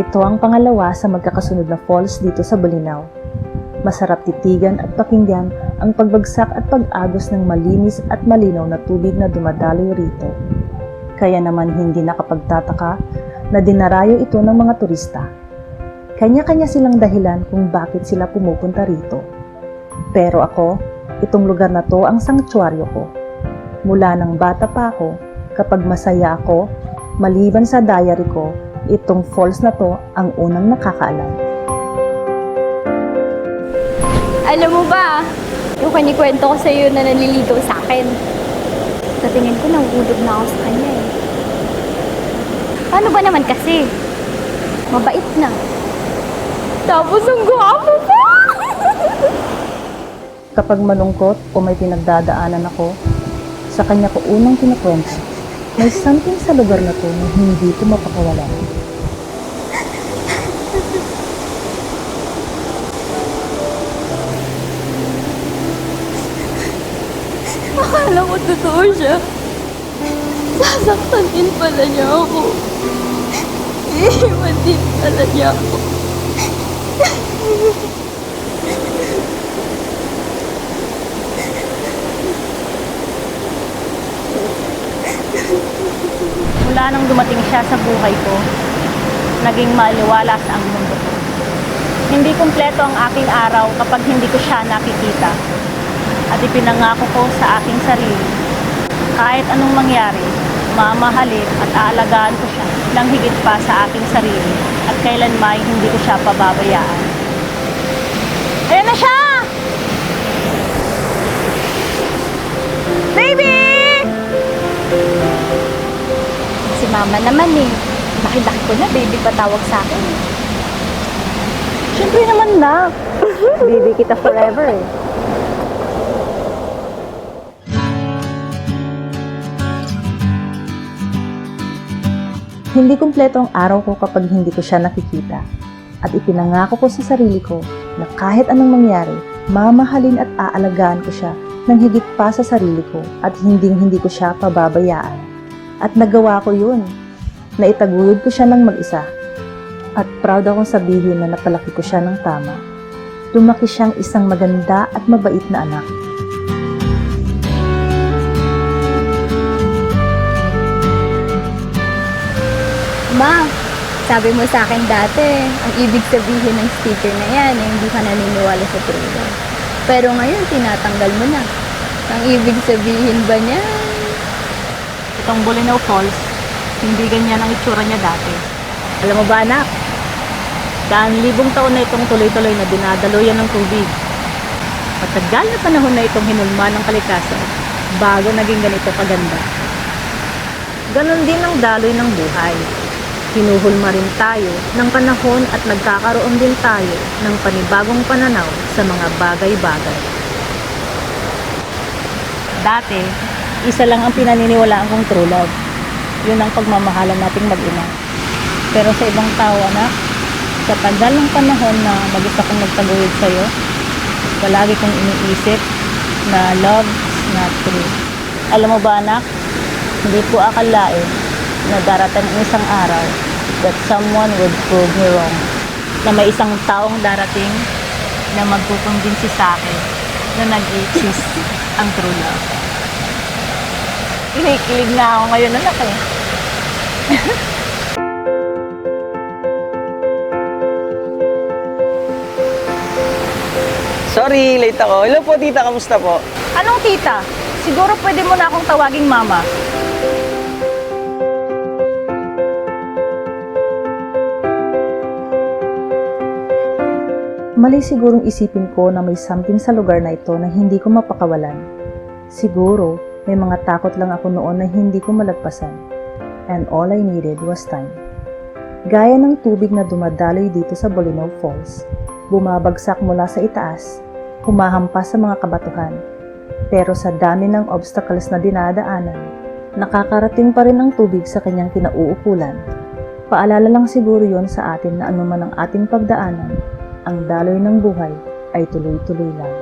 Ito ang pangalawa sa magkakasunod na falls dito sa Bolinao. Masarap titigan at pakinggan ang pagbagsak at pag-agos ng malinis at malinaw na tubig na dumadaloy rito. Kaya naman hindi nakapagtataka na dinarayo ito ng mga turista. Kanya-kanya silang dahilan kung bakit sila pumupunta rito. Pero ako, itong lugar na to ang sanktuaryo ko. Mula ng bata pa ako, kapag masaya ako, maliban sa diary ko, itong falls na to ang unang nakakaalam. Alam mo ba, yung kanikwento ko sa'yo na naliligaw sa akin. Sa tingin ko, nahuhulog na ako sa kanya eh. Paano ba naman kasi? Mabait na. Tapos ang gwapo pa! Kapag malungkot o may pinagdadaanan ako, sa kanya ko unang kinakwento. May something sa lugar na to na hindi ko mapakawalan. Akala ko totoo siya. Sasaktan din pala niya ako. Iiwan din pala niya ako. Mula nang dumating siya sa buhay ko, naging maliwalas ang mundo ko. Hindi kumpleto ang aking araw kapag hindi ko siya nakikita. At ipinangako ko sa aking sarili, kahit anong mangyari, mamahalin at aalagaan ko siya ng higit pa sa aking sarili at kailanman hindi ko siya pababayaan. Ayan na siya! Baby! Si mama naman eh. Laki-laki ko na, baby pa tawag sa akin. Siyempre naman na. Baby kita forever eh. Hindi kumpleto ang araw ko kapag hindi ko siya nakikita. At ipinangako ko sa sarili ko na kahit anong mangyari, mamahalin at aalagaan ko siya ng higit pa sa sarili ko at hindi ko siya pababayaan. At nagawa ko yun. Naitaguyod ko siya ng mag-isa. At proud akong sabihin na napalaki ko siya ng tama. Lumaki siyang isang maganda at mabait na anak. Ma, sabi mo sa akin dati, ang ibig sabihin ng sticker na yan, eh, hindi ka naniniwala sa true love. Pero ngayon, tinatanggal mo na. Ang ibig sabihin ba niya? Itong Bolinao Falls, hindi ganyan ang itsura niya dati. Alam mo ba anak, daan-libong taon na itong tuloy-tuloy na dinadaluyan ng tubig. Matagal na panahon na itong hinulma ng kalikasan bago naging ganito kaganda. Ganon din ang daloy ng buhay. Hinuhulma rin tayo ng panahon at nagkakaroon din tayo ng panibagong pananaw sa mga bagay-bagay. Dati, isa lang ang pinaniniwalaan kong true love. Yun ang pagmamahalan nating mag-ina. Pero sa ibang tao, anak, sa tagal ng panahon na mag-isa kong nagtaguyod sa'yo, palagi kong iniisip na love is not true. Alam mo ba anak, hindi ko akalain na darating ang isang araw that someone would prove me wrong. Na may isang taong darating na magkukumbinsi sa akin na nag-exist ang true love. Kinikilig na ako ngayon anak eh. Sorry, late ako. Hello po, tita. Kamusta po? Anong tita? Siguro pwede mo na akong tawaging mama. Mali sigurong isipin ko na may something sa lugar na ito na hindi ko mapakawalan. Siguro, may mga takot lang ako noon na hindi ko malagpasan. And all I needed was time. Gaya ng tubig na dumadaloy dito sa Bolinao Falls, bumabagsak mula sa itaas, humahampas sa mga kabatuhan. Pero sa dami ng obstacles na dinadaanan, nakakarating pa rin ang tubig sa kanyang kinauukulan. Paalala lang siguro yon sa atin na anuman ang ating pagdaanan, ang daloy ng buhay ay tuloy-tuloy lang.